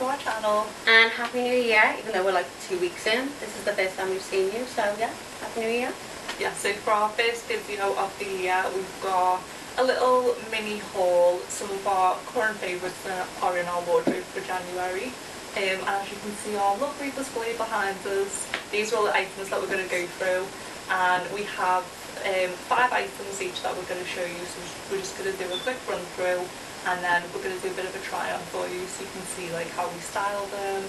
to our channel. And Happy New Year, even though we're like 2 weeks in. This is the first time we've seen you, so yeah, Happy New Year. Yeah, so for our first video of the year, we've got a little mini haul, some of our current favourites that are in our wardrobe for January. And as you can see our lovely display behind us, these are all the items that we're going to go through, and we have 5 items each that we're going to show you, so we're just going to do a quick run through, and then we're going to do a bit of a try on for you so you can see like how we style them.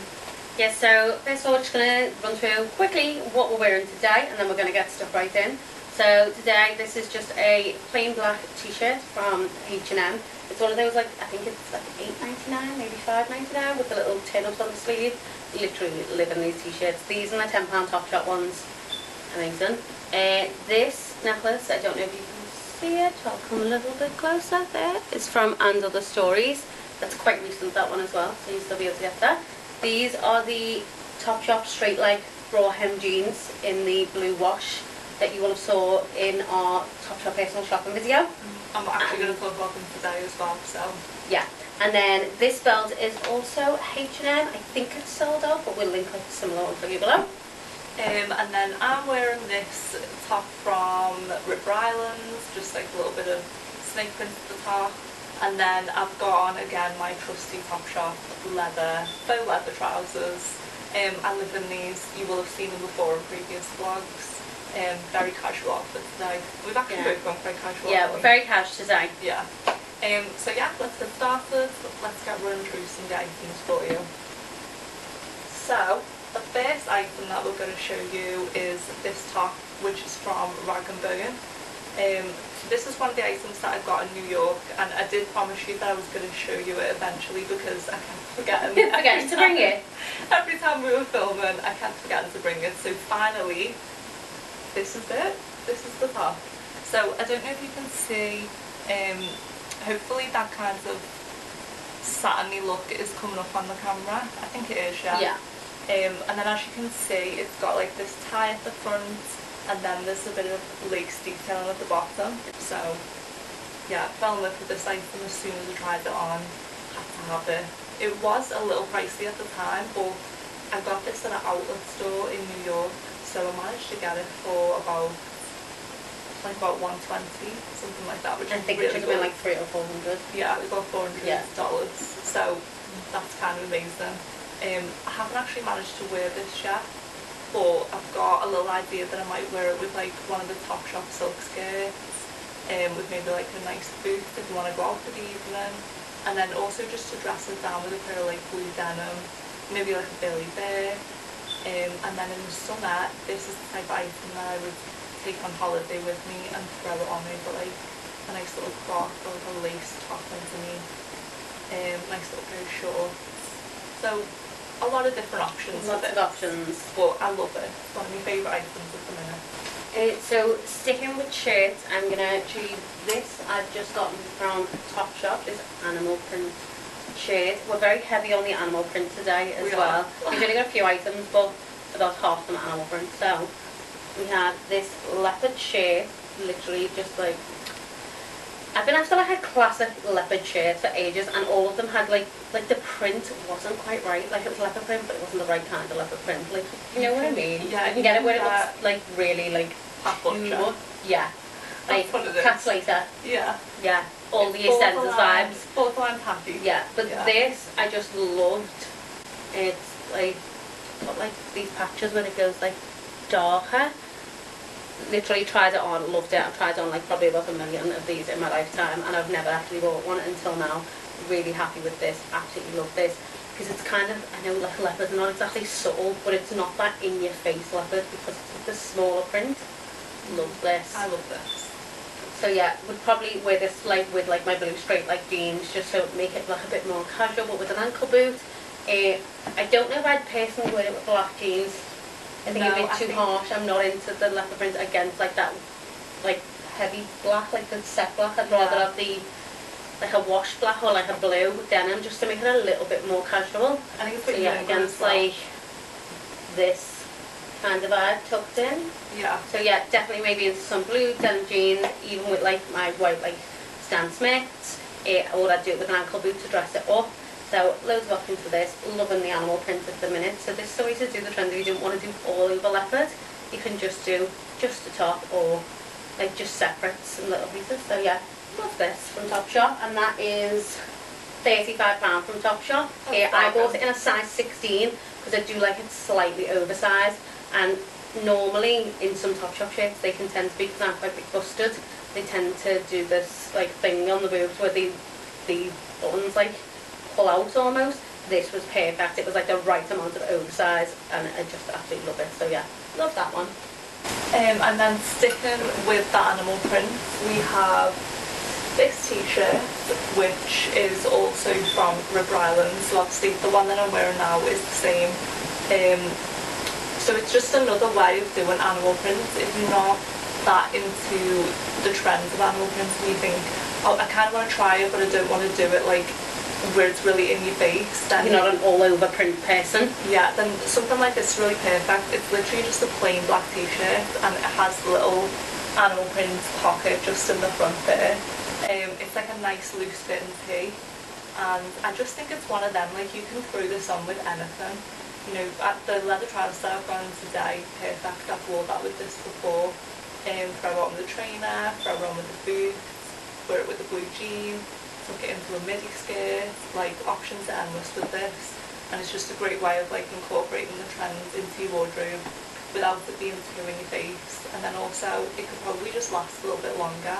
Yeah, so first of all, we're just going to run through quickly what we're wearing today, and then we're going to get stuff right in. So today, this is just a plain black t-shirt from H&M. It's one of those, like, I think it's like $8.99, maybe $5.99, with the little turn-ups on the sleeve. You literally live in these t-shirts. These are the £10 Topshop ones. Amazing. This necklace, I don't know if you can see it, I'll come a little bit closer there. It's from And Other Stories. That's quite recent, that one as well, so you'll still be able to get that. These are the Topshop straight leg bra hem jeans in the blue wash that you will have saw in our Topshop personal shopping video. I'm actually going to talk about them today as well, so. Yeah, and then this belt is also H&M. I think it's sold out, but we'll link up a similar one for you below. And then I'm wearing this top from Ripper Islands, just like a little bit of snake print at the top. And then I've got on again my trusty Topshop leather, faux leather trousers. I live in these, you will have seen them before in previous vlogs. Very casual outfit today. We've actually both gone quite casual. Yeah, we're very casual today. Yeah. So yeah, let's get started. Let's get running through some items for you. So, the first item that we're going to show you is this top, which is from Rag & Bone. This is one of the items that I got in New York, and I did promise you that I was going to show you it eventually because I kept forgetting. Forgetting to bring it? Every time we were filming, I kept forgetting to bring it. So finally, this is it. This is the top. So I don't know if you can see, hopefully that kind of satiny look is coming up on the camera. I think it is, yeah. Yeah. And then as you can see, it's got like this tie at the front, and then there's a bit of lace detailing at the bottom. So yeah, I fell in love with this item as soon as I tried it on. Had to have it. It was a little pricey at the time, but I got this at an outlet store in New York, so I managed to get it for about $120, something like that, which I think really it should have been like $300 or $400. Yeah, it was about $400. Yeah. So that's kind of amazing. I haven't actually managed to wear this yet, but I've got a little idea that I might wear it with like one of the Topshop silk skirts, with maybe like a nice boot if you want to go out for the evening, and then also just to dress it down with a pair of like blue denim, maybe like a Billy Bear, and then in the summer, this is the type of item that I would take on holiday with me and throw it on over like a nice little crop or like a lace top underneath, nice little pair of shorts. So a lot of different options. Lots of options. But I love it. It's one of my favourite items at the minute. So sticking with shirts, I'm going to show you this. I've just gotten from Topshop, this animal print shirt. We're very heavy on the animal print today as well. We've only got a few items, but about half of them animal print. So we have this leopard shirt, literally just like, I've been after like a classic leopard shirt for ages, and all of them had like the print wasn't quite right. Like it was leopard print, but it wasn't the right kind of leopard print. Like, you know what I mean? Yeah, you can get it where it looks like really like Butcher. Yeah, like Cat Slater. Yeah. Yeah, all the EastEnders vibes. Borderline happy. Yeah, but this I just loved. It's like got like these patches when it goes like darker. Literally tried it on, loved it. I've tried on like probably about 1 million of these in my lifetime, and I've never actually bought one until now. Really happy with this, absolutely love this, because it's kind of, I know like leopard's not exactly subtle, but it's not that in your face leopard because it's like the smaller print. Love this. I love this. So yeah, would probably wear this like with like my blue straight like jeans, just so make it look a bit more casual, but with an ankle boot. I don't know if I'd personally wear it with black jeans. I think it'd be too harsh. I'm not into the leopard print against like that like heavy black, like the set black. I'd rather have the like a wash black or like a blue denim, just to make it a little bit more casual. I think it's so yeah, against like this kind of vibe tucked in. Yeah. So yeah, definitely maybe into some blue denim jeans, even with like my white like Stan Smiths, or I'd do it with an ankle boot to dress it up. So loads of options for this. Loving the animal print at the minute. So this is the way to do the trend if you don't want to do all over leopard. You can just do just the top or like just separate some little pieces. So yeah, love this from Topshop, and that is £35 from Topshop. I bought it in a size 16 because I do like it slightly oversized, and normally in some Topshop shirts they can tend to be, because I'm quite big busted, they tend to do this like thing on the boobs where the buttons like pull out almost. This was perfect. It was like the right amount of oversize, and I just absolutely love it. So yeah, love that one. And then sticking with the animal print, we have this t-shirt, which is also from River Island. So obviously the one that I'm wearing now is the same. So it's just another way of doing animal prints. If you're not that into the trends of animal prints and you think, oh, I kind of want to try it but I don't want to do it like where it's really in your face, then you're not an all-over print person. Yeah, then something like this is really perfect. It's literally just a plain black t-shirt and it has a little animal print pocket just in the front there. It's like a nice loose fitting tee, and I just think it's one of them, like you can throw this on with anything. You know, at the leather trousers that I've gone in today, perfect. I've worn that with this before. Throw it on with the trainer, throw it on with the boots, wear it with the blue jean, tuck it into a midi skirt. Like, options are endless with this, and it's just a great way of like incorporating the trends into your wardrobe without it being too in your face. And then also it could probably just last a little bit longer.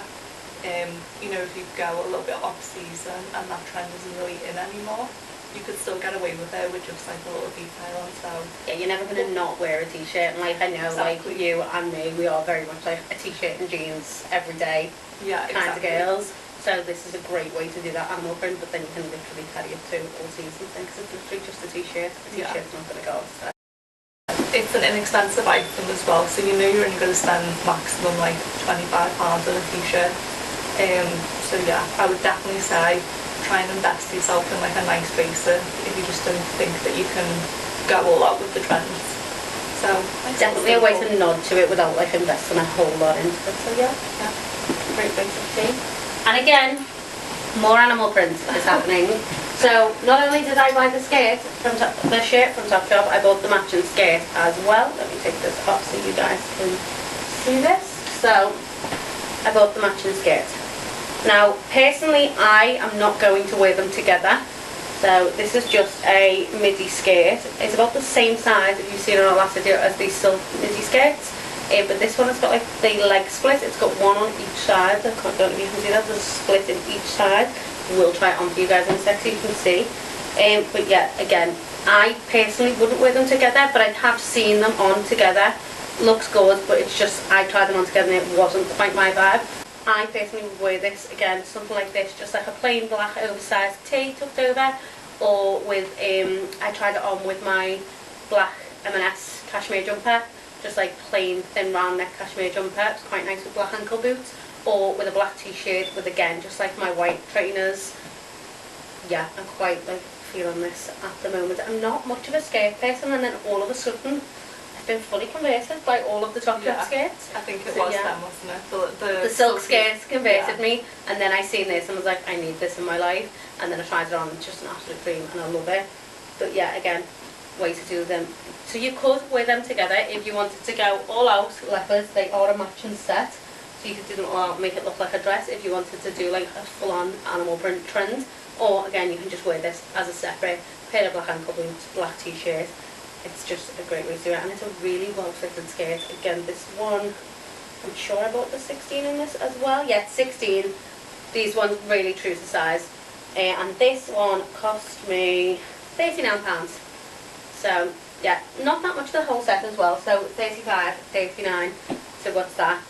You know, if you go a little bit off season and that trend isn't really in anymore, you could still get away with it with just like a little detail on. So yeah, you're never going to not wear a t-shirt, and like I know, exactly. like you and me, we are very much like a t-shirt and jeans every day kind of girls. So this is a great way to do that animal print, but then you can literally carry it to all seasons, because it's literally just a t-shirt. A t-shirt's not going to go. So. It's an inexpensive item as well, so you know you're only going to spend maximum like £25 on a t-shirt. So yeah, I would definitely say try and invest yourself in like a nice basic if you just don't think that you can go all out with the trends. So definitely a way to nod to it without like investing a whole lot into it. So yeah, great basic tee. And again, more animal print is happening. So not only did I buy the shirt from Topshop, I bought the matching skirt as well. Let me take this off so you guys can see this. So I bought the matching skirt. Now personally I am not going to wear them together. So this is just a midi skirt. It's about the same size, if you've seen in our last video, as these silk midi skirts. But this one has got like the leg split. It's got one on each side. I don't know if you can see that. There's a split in each side. We'll try it on for you guys in a sec so you can see. But yeah, again, I personally wouldn't wear them together, but I have seen them on together. Looks good, but it's just, I tried them on together and it wasn't quite my vibe. I personally would wear this, again, something like this, just like a plain black oversized tee tucked over, or with, I tried it on with my black M&S cashmere jumper, just like plain thin round neck cashmere jumper. It's quite nice with black ankle boots, or with a black t-shirt with, again, just like my white trainers. Yeah, I'm quite like feeling this at the moment. I'm not much of a skirt person, and then all of a sudden I've been fully converted by all of the Topshop skirts. I think it was them, wasn't it? The silk skirts converted me, and then I seen this and was like, I need this in my life, and then I tried it on. It's just an absolute dream and I love it. But yeah, again, way to do them. So you could wear them together if you wanted to go all out leopards. They are a matching set, so you could do them all out, make it look like a dress if you wanted to do like a full-on animal print trend. Or again, you can just wear this as a separate pair of black ankle boots, black t-shirt. It's just a great way to do it, and it's a really well fitted skirt. Again, this one, I'm sure I bought the 16 in this as well. Yeah, 16. These ones really true to size. And this one cost me £39. So yeah, not that much the whole set as well. So 35, 39. So what's that?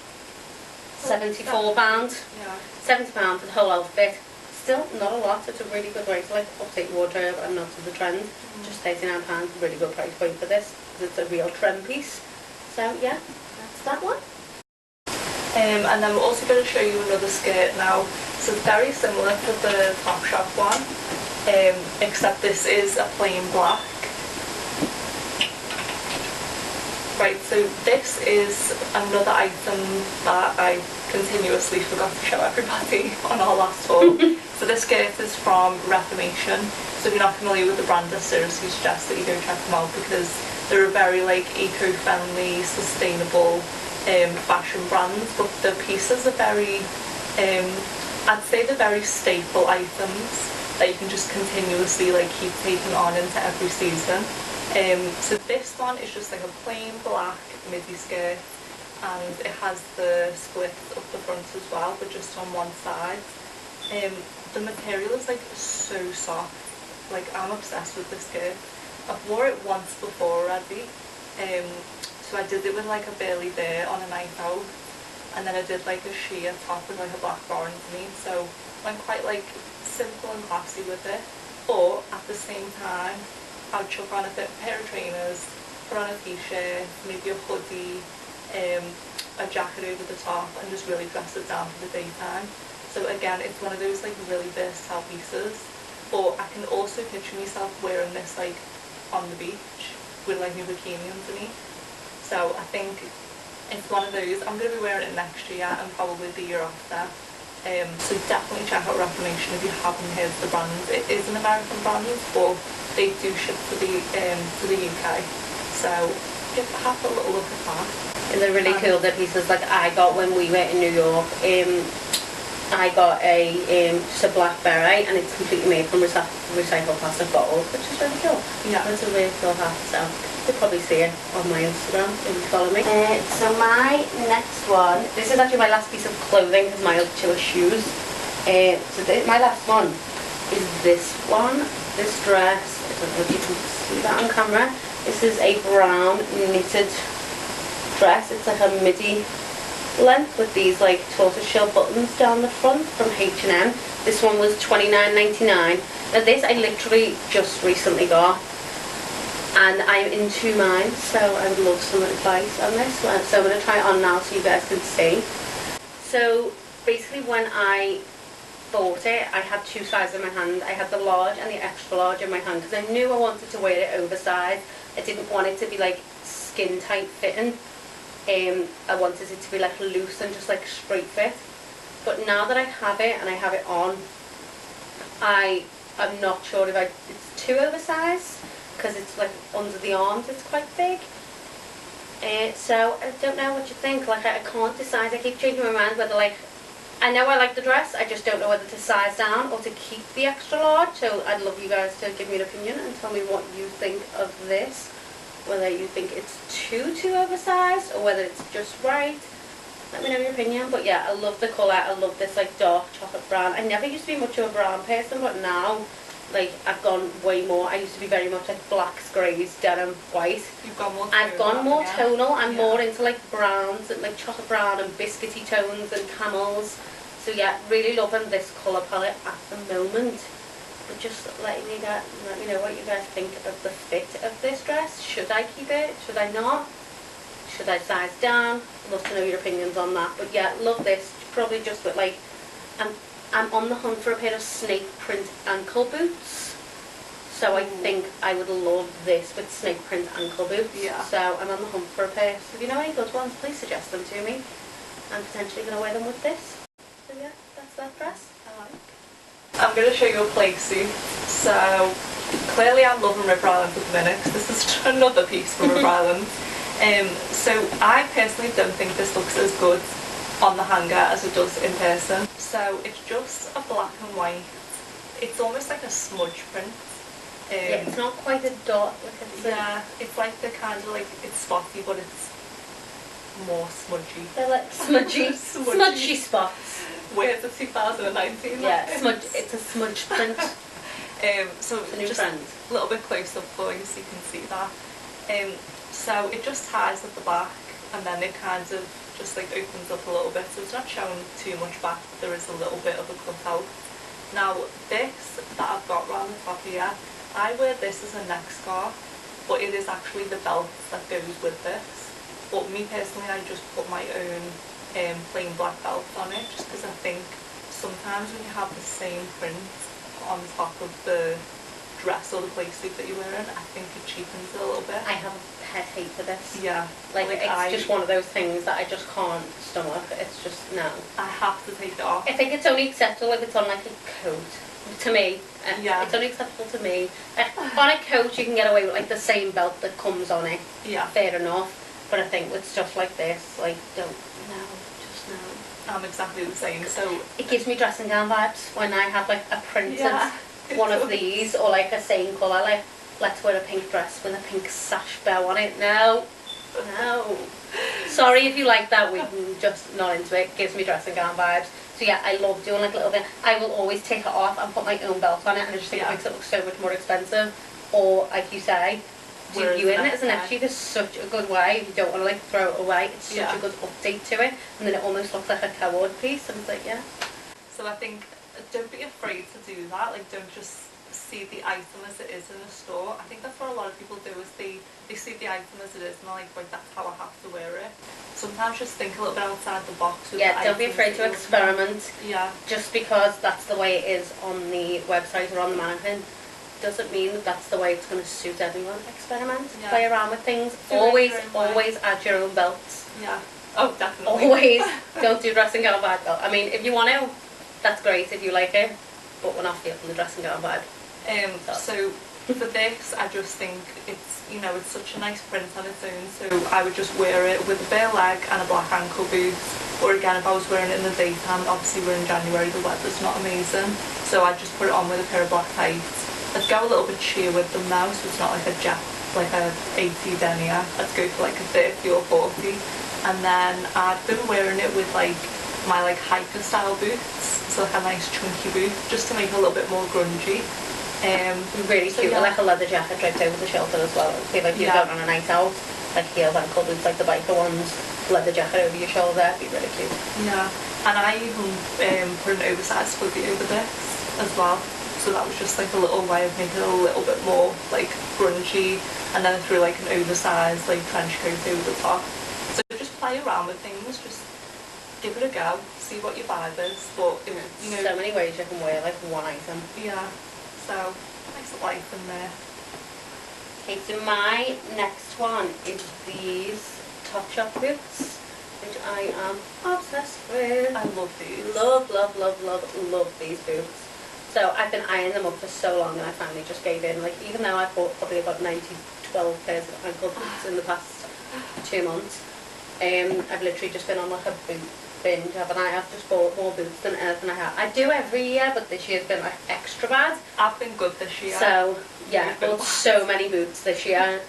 £74. Yeah. £70 for the whole outfit. Still not a lot. It's a really good way to like update your wardrobe and not to the trend. Just £39, really good price point for this, because it's a real trend piece. So yeah, that's that one. And then we're also going to show you another skirt now. So very similar to the Topshop one, except this is a plain black. Right, so this is another item that I continuously forgot to show everybody on our last haul. So this skirt is from Reformation. So if you're not familiar with the brand, I seriously suggest that you go check them out because they're a very like eco-friendly, sustainable fashion brand. But the pieces are very, I'd say they're very staple items that you can just continuously like keep taking on into every season. So this one is just like a plain black midi skirt, and it has the split up the front as well, but just on one side. The material is like so soft. Like I'm obsessed with this skirt. I've wore it once before already. So I did it with like a Burley Bear on a night out, and then I did like a sheer top with like a black bar underneath. So I'm quite like simple and classy with it, but at the same time I'd chuck on a pair of trainers, put on a t-shirt, maybe a hoodie, a jacket over the top, and just really dress it down for the daytime. So again, it's one of those like really versatile pieces, but I can also picture myself wearing this like on the beach with like my bikini underneath. So I think it's one of those. I'm going to be wearing it next year and probably the year after. So definitely check out Reformation if you haven't heard the brand. It is an American brand, but they do ship to the UK. So have a little look at that. And they're really cool, the pieces like I got when we were in New York. I got a just a black beret, and it's completely made from recycled plastic bottles, which is really cool. Yeah, it's a really cool hat. So you'll probably see it on my Instagram if you follow me. So my next one, this is actually my last piece of clothing because my other two are shoes. My last one is this one, this dress. I don't know if you can see that on camera. This is a brown knitted dress. It's like a midi length with these like tortoiseshell buttons down the front from H&M. This one was $29.99. Now this I literally just recently got, and I'm in two minds, so I would love some advice on this one. So I'm going to try it on now so you guys can see. So basically when I bought it, I had two sizes in my hand. I had the large and the extra large in my hand because I knew I wanted to wear it oversized. I didn't want it to be like skin tight fitting. I wanted it to be like loose and just like straight fit. But now that I have it and I have it on, I'm not sure if it's too oversized because it's like under the arms, it's quite big. So I don't know what you think. Like I can't decide. I keep changing my mind whether like, I know I like the dress, I just don't know whether to size down or to keep the extra large. So I'd love you guys to give me an opinion and tell me what you think of this. Whether you think it's too oversized or whether it's just right. Let me know your opinion. But yeah, I love the colour. I love this like dark chocolate brown. I never used to be much of a brown person, but now like I've gone way more. I used to be very much like blacks, greys, denim, white. You've gone more. I've gone more tonal. I'm more into like browns and like chocolate brown and biscuity tones and camels. So yeah, really loving this colour palette at the moment. But just let me know what you guys think of the fit of this dress. Should I keep it? Should I not? Should I size down? Love to know your opinions on that. But yeah, love this. Probably just with like, I'm on the hunt for a pair of snake print ankle boots. So I think I would love this with snake print ankle boots. Yeah. So I'm on the hunt for a pair. So if you know any good ones, please suggest them to me. I'm potentially going to wear them with this. So yeah, that's that dress. I like. I'm going to show you a play suit. So clearly I'm loving River Island at the minute. This is another piece from River Island. So I personally don't think this looks as good on the hanger as it does in person. So it's just a black and white. It's almost like a smudge print. Yeah, it's not quite a dot. Yeah, it's like the kind of like, it's spotty, but it's more smudgy. They're like smudgy, smudgy spots. Where's the 2019? Yeah, smudge. It's a smudge print. So it's a new just trend. A little bit close up for you so you can see that. So it just ties at the back, and then it kind of just like opens up a little bit. So it's not showing too much back. There is a little bit of a cutout. Now this that I've got around the top here, I wear this as a neck scarf, but it is actually the belt that goes with this. But me personally, I just put my own plain black belt on it, just because I think sometimes when you have the same print on top of the dress or the play suit that you're wearing, I think it cheapens it a little bit. I have a pet hate for this. Yeah. Like it's just one of those things that I just can't stomach. It's just, no. I have to take it off. I think it's only acceptable if it's on like a coat. To me. Yeah. It's only acceptable to me. On a coat you can get away with like the same belt that comes on it. Yeah. Fair enough. But I think with stuff like this, like, don't, no, just no. I'm exactly the same, so... It gives me dressing gown vibes when I have like a printed one of these, or like a same colour, like, let's wear a pink dress with a pink sash bow on it. No. No. Sorry if you like that, we're just not into it. Gives me dressing gown vibes. So yeah, I love doing like a little bit. I will always take it off and put my own belt on it, and I just think it makes it look so much more expensive. Or, like you say, do you in it as an extra. There's such a good way. If you don't want to like throw it away, it's such a good update to it, and then it almost looks like a coward piece, and it's like, yeah. So I think, don't be afraid to do that. Like, don't just see the item as it is in the store. I think that's what a lot of people do, is they see the item as it is and they're like, right, that's how I have to wear it. Sometimes just think a little bit outside the box. With don't be afraid to experiment. Yeah. Just because that's the way it is on the website or on the mannequin doesn't mean that that's the way it's going to suit everyone. Experiment, play around with things. Always add your own belts. Yeah. Oh, definitely. Always. Don't do dressing gown vibe belt. I mean, if you want to, that's great if you like it, but we're not feeling the dressing gown vibe. So for this, I just think it's, you know, it's such a nice print on its own, so I would just wear it with a bare leg and a black ankle boot. Or again, if I was wearing it in the daytime, obviously we're in January, the weather's not amazing, so I'd just put it on with a pair of black tights. I'd go a little bit sheer with them now, so it's not like a jet, like a 80 denier. I'd go for like a 30 or 40, and then I'd been wearing it with like my like hiker style boots, so like a nice chunky boot, just to make it a little bit more grungy. Really cute, like a leather jacket draped over the shoulder as well. It'd be like you're going on a night out, like heels, ankle boots, like the biker ones, leather jacket over your shoulder. It'd be really cute. Yeah, and I even put an oversized hoodie over this as well. So that was just like a little way of making it a little bit more like grungy, and then threw like an oversized like trench coat over the top. So just play around with things, just give it a go, see what your vibe is. But you know, so many ways you can wear like one item. Yeah. So nice life in there. Okay, so my next one is these Topshop boots, which I am obsessed with. I love these. Love these boots. So I've been eyeing them up for so long, and I finally just gave in. Like, even though I've bought probably about 12 pairs of ankle boots in the past 2 months, I've literally just been on like a boot binge, haven't I? I've just bought more boots than anything I have. I do every year, but this year's been like extra bad. I've been good this year. So yeah, I've bought so many boots this year.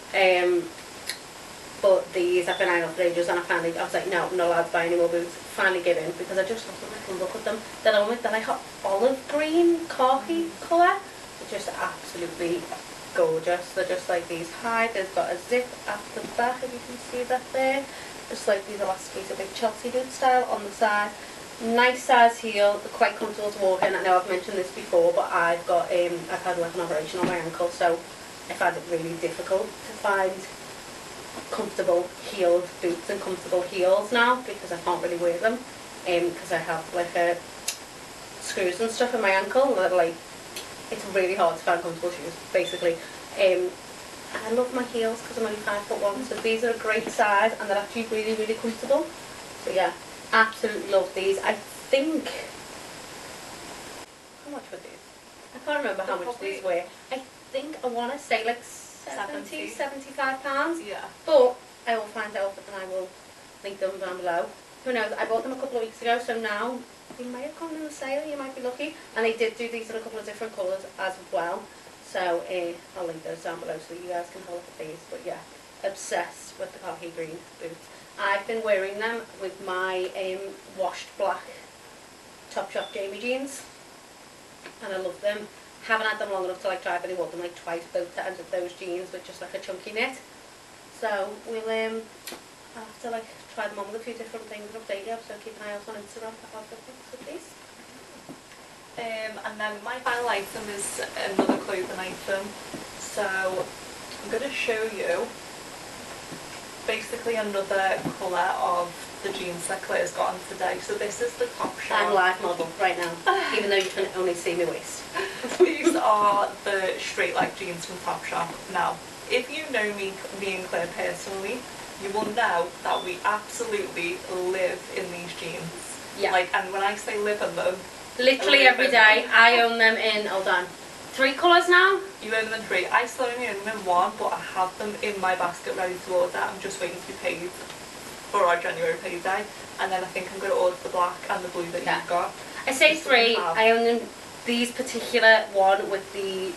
But these I've been eyeing up for ages, and I was like, no, I'm not allowed to buy any more boots. Finally give in, because I just look at them. They're like olive green, khaki colour. They're just absolutely gorgeous. They're just like these high. They've got a zip at the back, if you can see that there. Just like these elasticated big Chelsea boot style on the side. Nice size heel. They're quite comfortable to walk in. I know I've mentioned this before, but I've had like an operation on my ankle, so I find it really difficult to find comfortable heeled boots and comfortable heels now, because I can't really wear them because I have like screws and stuff in my ankle that like, it's really hard to find comfortable shoes basically. And I love my heels because I'm only 5'1", so these are a great size, and they're actually really comfortable. So yeah, absolutely love these. I think, how much were these? I can't remember how much these were. I think I want to say like 75 pounds. Yeah. But I will find out, and I will link them down below. Who knows? I bought them a couple of weeks ago, so now they may have gone in the sale. You might be lucky. And they did do these in a couple of different colours as well. So I'll link those down below so you guys can have a look at these. But yeah, obsessed with the khaki green boots. I've been wearing them with my washed black Topshop Jamie jeans, and I love them. Haven't had them long enough to like try, but I wore them like twice, both ends of those jeans with just like a chunky knit. So we'll I'll have to like try them on with a few different things and update you, so keep an eye out on Instagram for outfit pics with these. And then my final item is another clothing item. So I'm going to show you basically another colour of the jeans that Claire's got on today. So this is the Topshop. I'm live model right now, even though you can only see my waist. Please, are the straight leg jeans from Topshop. Now, if you know me and Claire personally, you will know that we absolutely live in these jeans. Yeah. Like, and when I say live in them, Literally every day. I own them in, hold on, 3 colours now. you own them in 3. I still only own them in 1, but I have them in my basket ready to order. I'm just waiting to be paid for our January payday. And then I think I'm going to order the black and the blue that you've got. I say 3, I own them, these particular one with the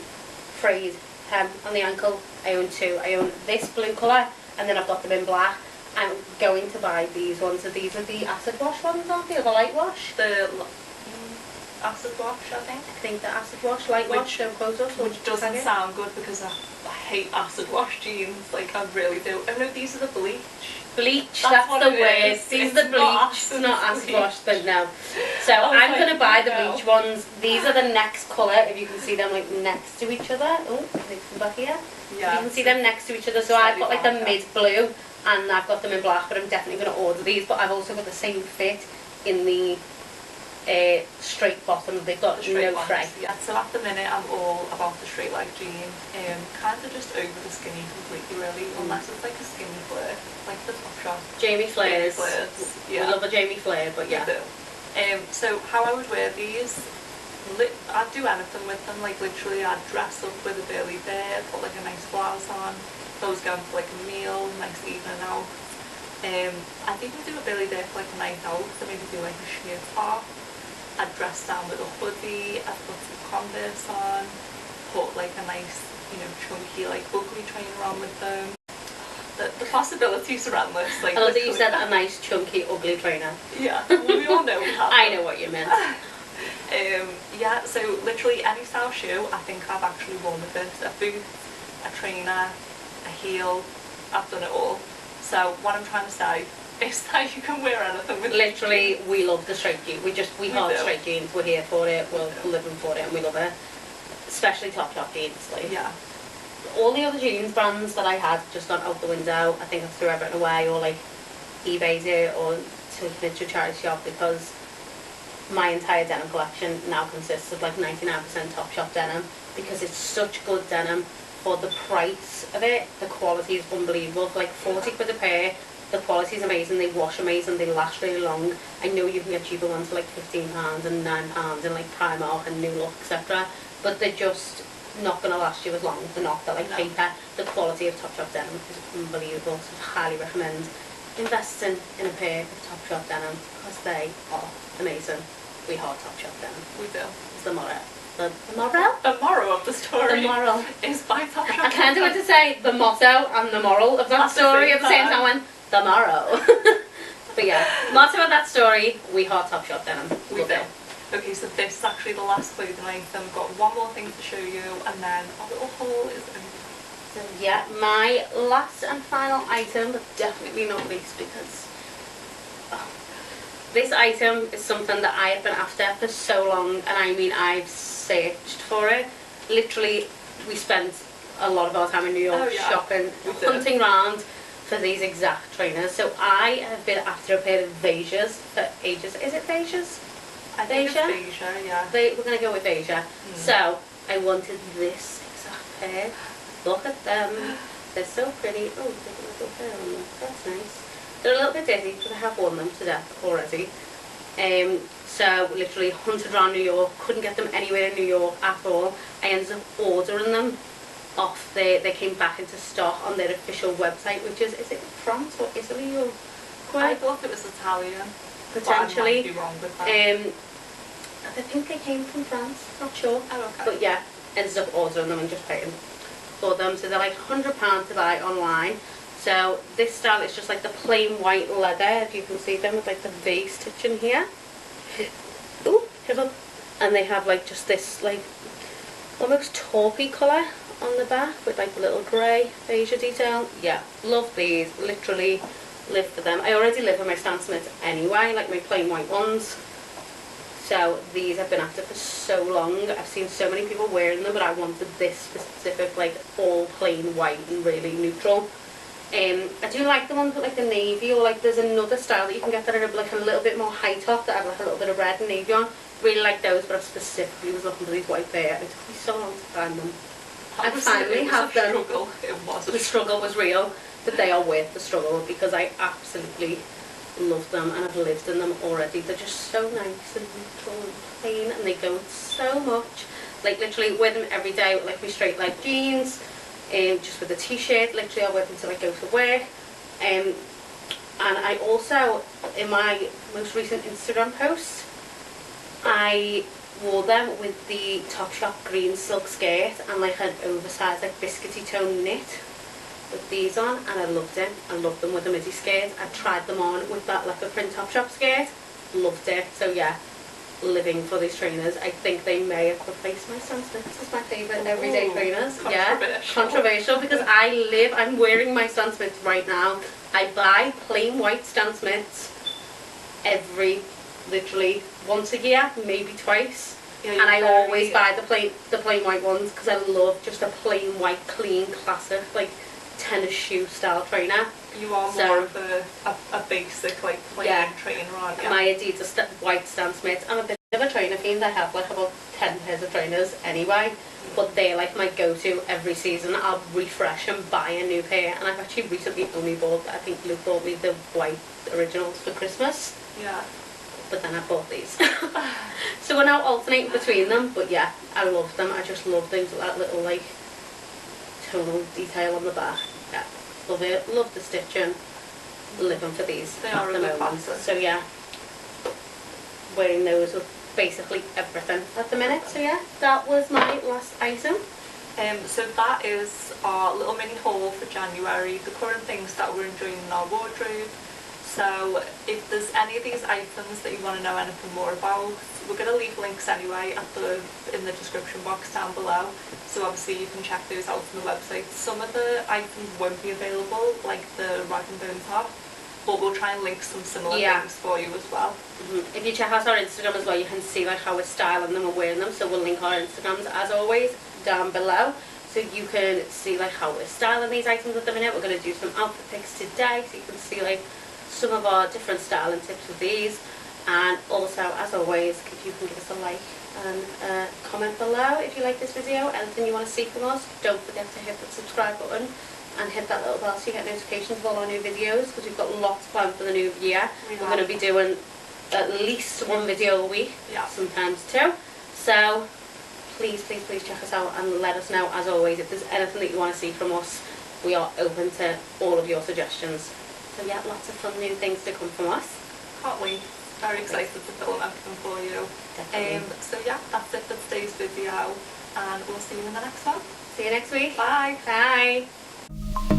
frayed hem on the ankle, I own 2. I own this blue colour, and then I've got them in black. I'm going to buy these ones, so these are the acid wash ones, aren't they, or the light wash? The acid wash, I think. I think the acid wash, light wash, don't quote us. Which doesn't sound good because I hate acid wash jeans, like I really do. Oh no, these are the bleach. Bleach, that's the word. These are the bleach, it's not acid wash, but no. So I'm going to buy the bleach ones. These are the next colour, if you can see them like next to each other. Oh, they come back here. Yeah. You can see them next to each other, so I've got like the mid blue and I've got them in black, but I'm definitely going to order these. But I've also got the same fit in the straight bottom. They've got no fray. Yeah, so at the minute I'm all about the straight leg jean. Kind of just over the skinny completely really, unless it's like a skinny flare, like the Topshop. Jamie Flares. Yeah. We love a Jamie Flare, but yeah. We do. So how I would wear these, I'd do anything with them, like literally I'd dress up with a burly bear, put like a nice blouse on. If I was going for like a meal, nice evening out. I'd even do a burly bear for like a night out, so maybe do like a sheer top. I'd dress down with a hoodie, I'd put some Converse on, put like a nice, you know, chunky like ugly trainer on with them. The possibilities are endless. Like, I love that you said a nice chunky ugly trainer. Yeah, we all know we have I know what you meant. Yeah, so literally any style shoe I think I've actually worn with it. A boot, a trainer, a heel, I've done it all. So what I'm trying to say is that you can wear anything with literally we love the straight jeans. We love straight jeans. We're here for it. We're living for it, and we love it. Especially Topshop jeans. Like, yeah. All the other jeans brands that I had just gone out the window. I think I threw everything away, or like eBay's it, or taken it to a charity shop, because my entire denim collection now consists of like 99% Topshop denim, because it's such good denim for the price of it. The quality is unbelievable. For like 40 quid a pair, the quality is amazing, they wash amazing, they last really long. I know you can get cheaper ones for like £15 and £9 in like Primark and New Look, etc. But they're just not going to last you as long. They're not. They're like paper. The quality of Topshop denim is unbelievable, so I highly recommend investing in a pair of Topshop denim, because they are amazing. We heart Topshop denim. We do. It's the motto. The moral? The moral of the story. The moral is buy Topshop. I kind of want to say the motto and the moral of that story at the same time. I went, the moral. But yeah, motto of that story, we heart Topshop denim. We do. Okay, so this is actually the last clothing item. We've got one more thing to show you, and then our little haul is over. So yeah, my last and final item, but definitely not least, because this item is something that I have been after for so long, and I mean I've searched for it. Literally, we spent a lot of our time in New York shopping, hunting around for these exact trainers. So I have been after a pair of Vejas for ages. Is it Vejas? I think it's Veja, yeah. We're going to go with Veja. So I wanted this exact pair. Look at them. They're so pretty. Oh, there's a little pair on them. That's nice. They're a little bit dirty because I have worn them to death already. So literally hunted around New York. Couldn't get them anywhere in New York at all. I ended up ordering them off they came back into stock on their official website, which is it France or Italy or I thought it was Italian. Potentially. But I might be wrong with that. I think they came from France, not sure. Oh, okay. But yeah, ended up ordering them and just paying for them. So they're like £100 to buy online. So this style is just like the plain white leather, if you can see them, with like the V stitching here. Ooh, and they have like just this like almost taupey colour on the back with like the little grey Veja detail. Yeah, love these. Literally live for them. I already live with my Stan Smiths anyway, like my plain white ones. So these I've been after for so long. I've seen so many people wearing them, but I wanted this specific, like all plain white and really neutral. I do like the ones with like the navy, or like there's another style that you can get that are like a little bit more high top that have like a little bit of red and navy on. really like those, but I specifically was looking for these white Veja. It took me so long to find them. I It finally was have a them. struggle. It was a The struggle was real, but they are worth the struggle because I absolutely love them and I've lived in them already. They're just so nice and neutral and plain, and they go with so much. Like literally wear them every day with like my straight leg jeans, just with a t-shirt. Literally I wear them till I go to work. And I also, in my most recent Instagram post, I wore them with the Topshop green silk skirt and like an oversized like biscuity tone knit with these on, and I loved it. I loved them with the midi skirt. I tried them on with that leopard print Topshop skirt, loved it. So yeah, living for these trainers. I think they may have replaced my Stan Smiths as my favourite everyday trainers. Yeah, controversial because I'm wearing my Stan Smiths right now. I buy plain white Stan Smiths literally once a year, maybe twice. Yeah, and I always buy the plain white ones because I love just a plain white, clean, classic, like tennis shoe style trainer. You are more of a basic, like plain trainer, aren't you? My Adidas white Stan Smiths. I'm a bit of a trainer fiend. I have like about 10 pairs of trainers anyway, but they're like my go-to every season. I'll refresh and buy a new pair, and I've actually recently only bought, I think Luke bought me the white originals for Christmas. Yeah. But then I bought these. So we're now alternating between them, but yeah, I love them. I just love things with that little like tonal detail on the back. Yeah, love it. Love the stitching. Living for these they at are the moment. Pattern. So yeah, wearing those with basically everything at the minute. So yeah, that was my last item. So that is our little mini haul for January, the current things that we're enjoying in our wardrobe. So if there's any of these items that you want to know anything more about, we're going to leave links anyway in the description box down below. So obviously you can check those out from the website. Some of the items won't be available, like the rag and bone top, but we'll try and link some similar things for you as well. If you check out our Instagram as well, you can see like how we're styling them and wearing them. So we'll link our Instagrams as always down below, so you can see like how we're styling these items at the minute. We're going to do some outfit pics today, so you can see like some of our different styling tips with these. And also, as always, if you can give us a like and comment below if you like this video, anything you want to see from us. Don't forget to hit the subscribe button and hit that little bell so you get notifications of all our new videos, because we've got lots planned for the new year. We're going to be doing at least one video a week, sometimes two. So please check us out and let us know, as always, if there's anything that you want to see from us. We are open to all of your suggestions. So yeah, lots of fun new things to come from us. Can't wait. Very excited to film everything for you. So yeah, that's it for today's video, and we'll see you in the next one. See you next week. Bye. Bye.